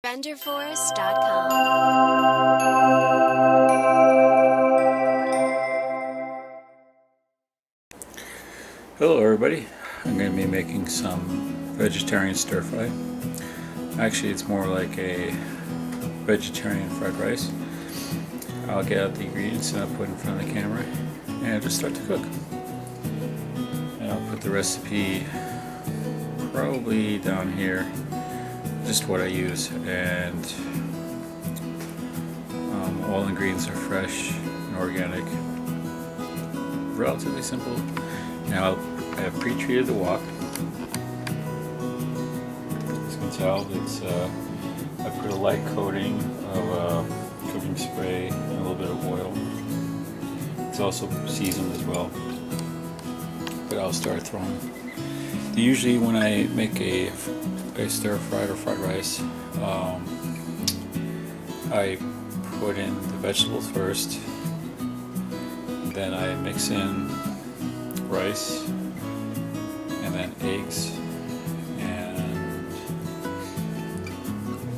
VenderForest.com. Hello everybody, I'm going to be making some vegetarian stir fry. Actually it's more like a vegetarian fried rice. I'll get out the ingredients and I'll put it in front of the camera and I'll just start to cook. And I'll put the recipe probably down here, just what I use, and all ingredients are fresh and organic, relatively simple. Now I have pre-treated the wok. As you can tell, it's I put a light coating of cooking spray and a little bit of oil. It's also seasoned as well, but I'll start throwing. Usually when I make a stir-fried or fried rice, I put in the vegetables first, then I mix in rice, and then eggs, and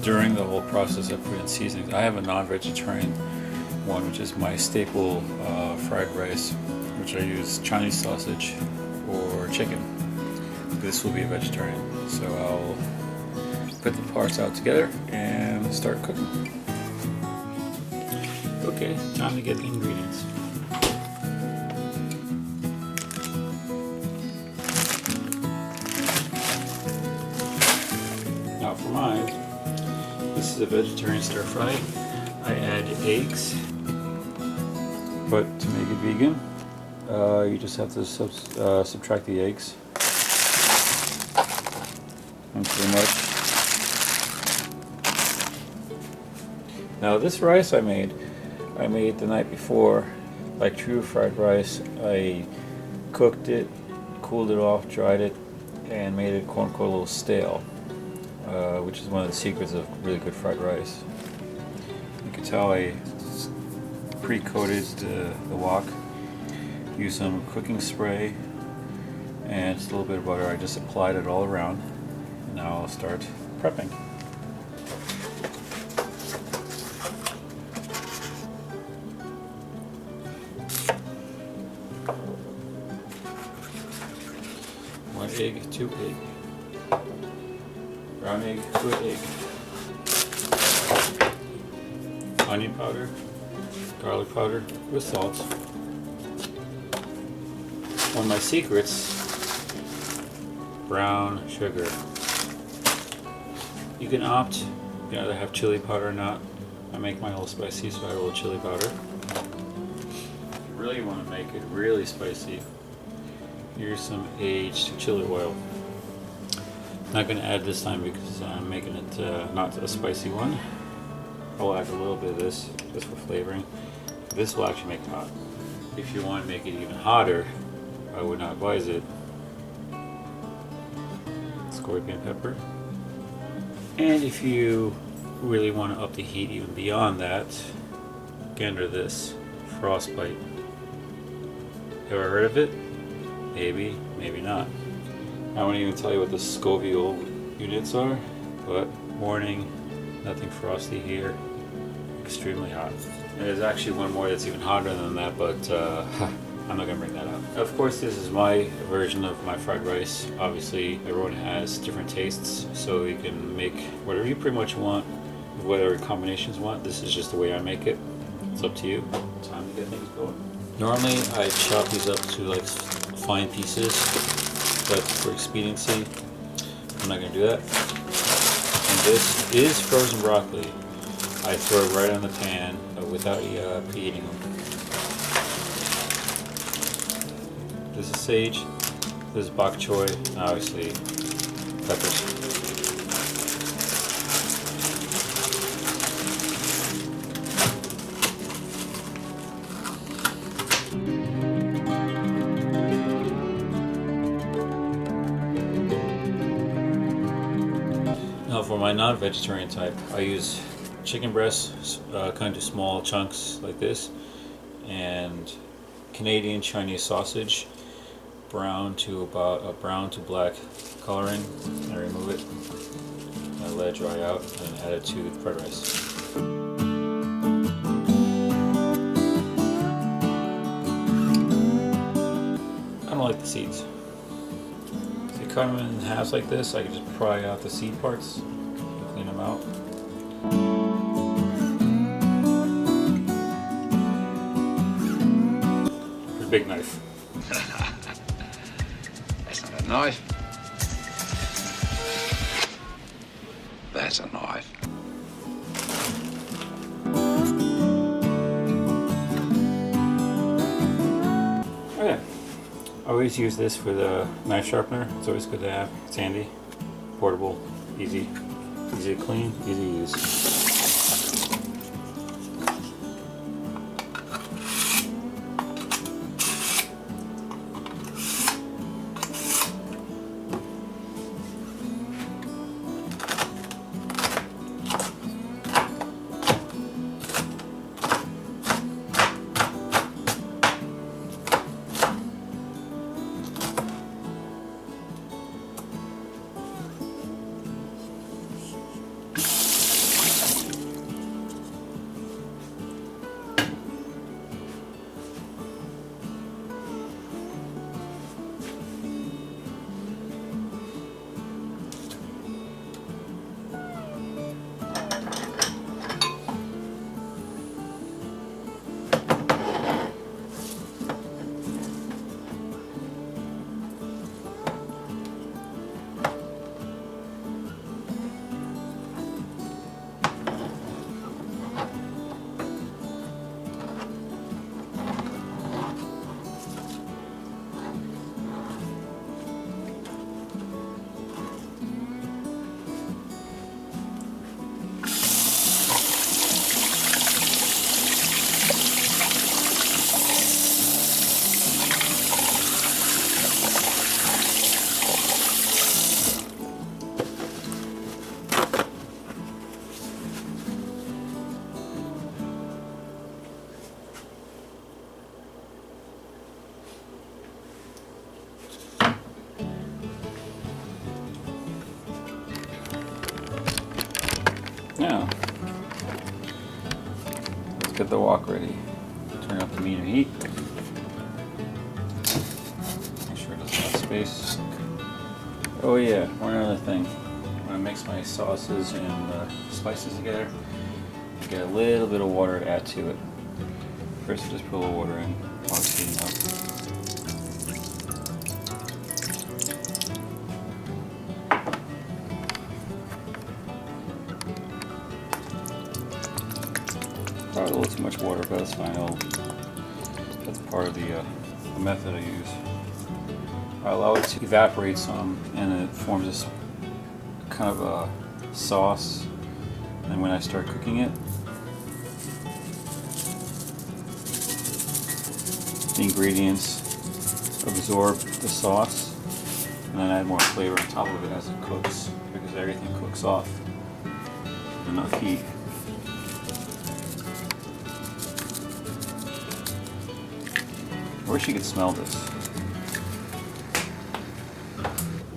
during the whole process I put in seasonings. I have a non-vegetarian one, which is my staple fried rice, which I use Chinese sausage or chicken. This will be a vegetarian, so I'll put the parts out together and start cooking. Okay, time to get the ingredients. Now for mine, this is a vegetarian stir fry. I add eggs, but to make it vegan, you just have to subtract the eggs. Not too much. Now this rice I made the night before, like true fried rice. I cooked it, cooled it off, dried it, and made it quote unquote a little stale, which is one of the secrets of really good fried rice. You can tell I pre-coated the wok, used some cooking spray, and just a little bit of butter. I just applied it all around. Now I'll start prepping. One egg, 2 egg. Brown egg, 2 egg. Onion powder, garlic powder with salt. One of my secrets, brown sugar. You can opt, you either have chili powder or not. I make mine a little spicy, so I have a little chili powder. If you really want to make it really spicy, here's some aged chili oil. Not going to add this time because I'm making it not a spicy one. I'll add a little bit of this just for flavoring. This will actually make it hot. If you want to make it even hotter, I would not advise it. Scorpion pepper. And if you really want to up the heat even beyond that, gander this, frostbite. Ever heard of it? Maybe, maybe not. I won't even tell you what the Scoville units are, but warning, nothing frosty here. Extremely hot. And there's actually one more that's even hotter than that, but I'm not going to bring that up. Of course, this is my version of my fried rice. Obviously, everyone has different tastes, so you can make whatever you pretty much want, whatever combinations you want. This is just the way I make it. It's up to you. Time to get things going. Normally, I chop these up to like fine pieces, but for expediency, I'm not going to do that. And this is frozen broccoli. I throw it right on the pan without preheating them. This is sage, this is bok choy, and obviously peppers. Now for my non-vegetarian type, I use chicken breasts, cut into small chunks like this, and Canadian Chinese sausage, brown to about a brown to black coloring. I remove it. and let it dry out, and add it to the fried rice. I don't like the seeds. If you cut them in halves like this, I can just pry out the seed parts and clean them out. Here's a big knife. That's not a knife. That's a knife. Oh yeah. I always use this for the knife sharpener. It's always good to have. It's handy, portable, easy to clean, easy to use. Now, let's get the wok ready. Turn up the medium heat. Make sure it doesn't have space. Oh yeah, one other thing. When I mix my sauces and spices together, I get a little bit of water to add to it. First, just put a little water in while it's heating up. Probably a little too much water, but that's fine. That's part of the method I use. I allow it to evaporate some, and it forms this kind of a sauce. And when I start cooking it, the ingredients absorb the sauce, and then add more flavor on top of it as it cooks, because everything cooks off with enough heat. I wish you could smell this.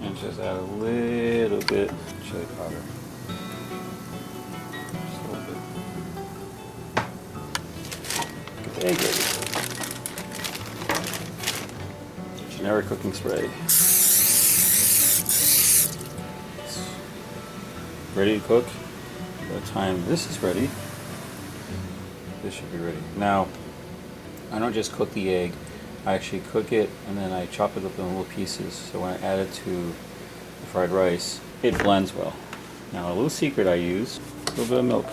And just add a little bit of chili powder. Just a little bit. Get the egg ready. Generic cooking spray. It's ready to cook. By the time this is ready, this should be ready. Now, I don't just cook the egg. I actually cook it and then I chop it up in little pieces, so when I add it to the fried rice, it blends well. Now a little secret I use, a little bit of milk.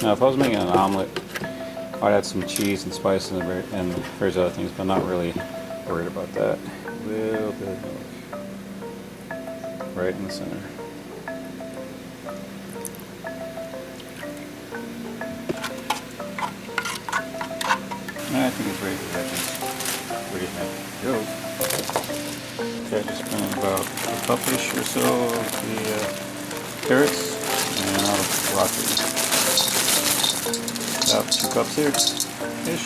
Now if I was making an omelet, I'd add some cheese and spice and various other things, but I'm not really worried about that. A little bit of milk. Right in the center. I think it's ready for veggies. What do you think? Go. Okay, I just put in about a cup-ish or so of the carrots and all the broccoli. About 2 cups here, ish.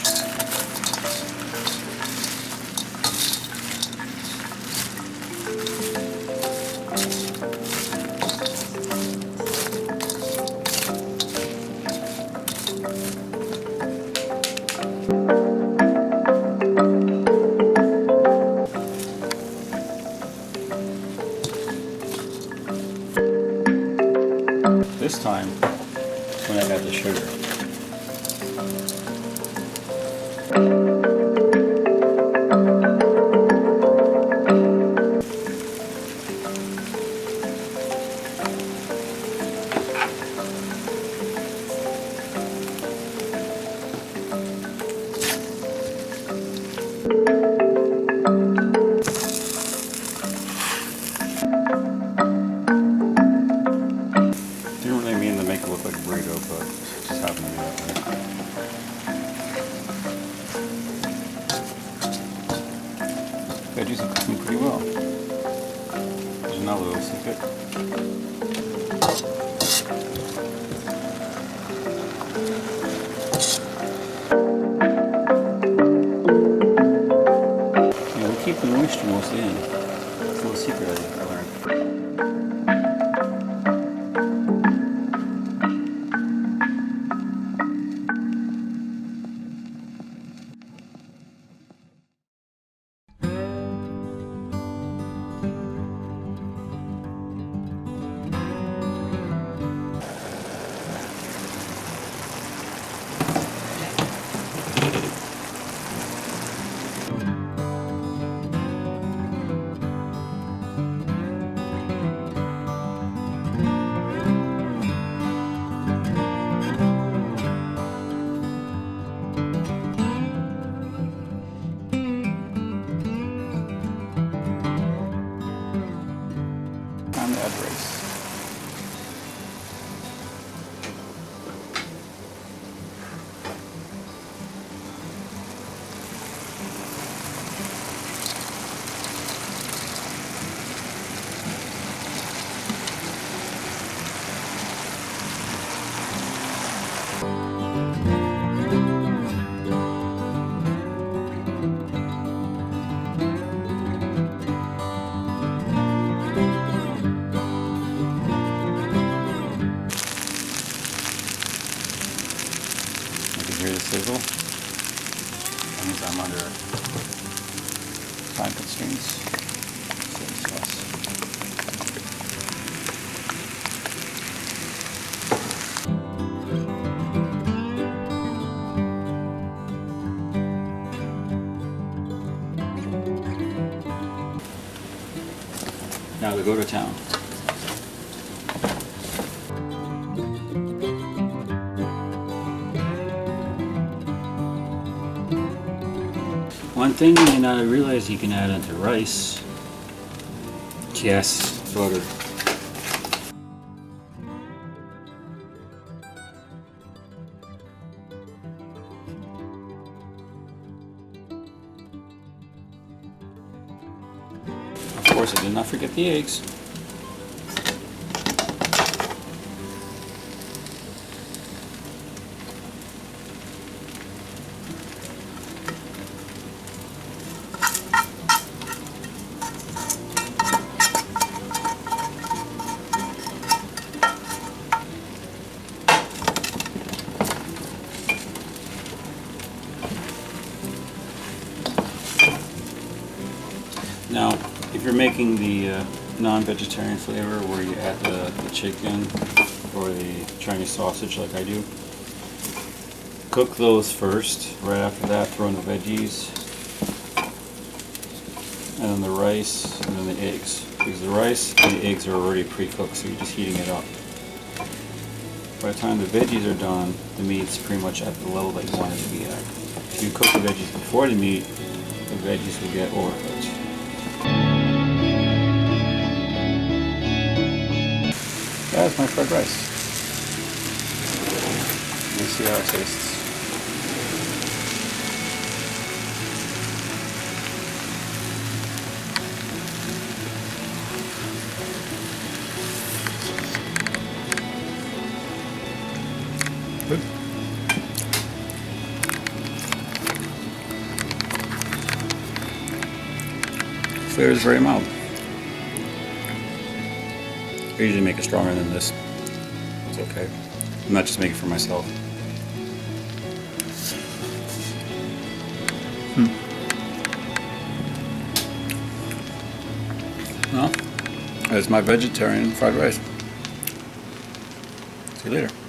This time, I'm going to add the sugar. Didn't really mean to make it look like a burrito, but it just happened to be that way. Veggies are cooking pretty well. There's another little secret. Yeah, we keep the moisture mostly in. It's a little secret I learned. Time to add rice. Hear the sizzle. That means I'm under time constraints. Soy sauce. Now to go to town. One thing you may not realize you can add into rice, yes, butter. Of course, I did not forget the eggs. Now, if you're making the non-vegetarian flavor where you add the chicken or the Chinese sausage like I do, cook those first. Right after that, throw in the veggies, and then the rice, and then the eggs. Because the rice and the eggs are already pre-cooked, so you're just heating it up. By the time the veggies are done, the meat's pretty much at the level that you want it to be at. If you cook the veggies before the meat, the veggies will get overcooked. That's my fried rice. Let's see how it tastes. Good. Flavor is very mild. I usually make it stronger than this. It's okay. I'm not just making it for myself. Well, that's my vegetarian fried rice. See you later.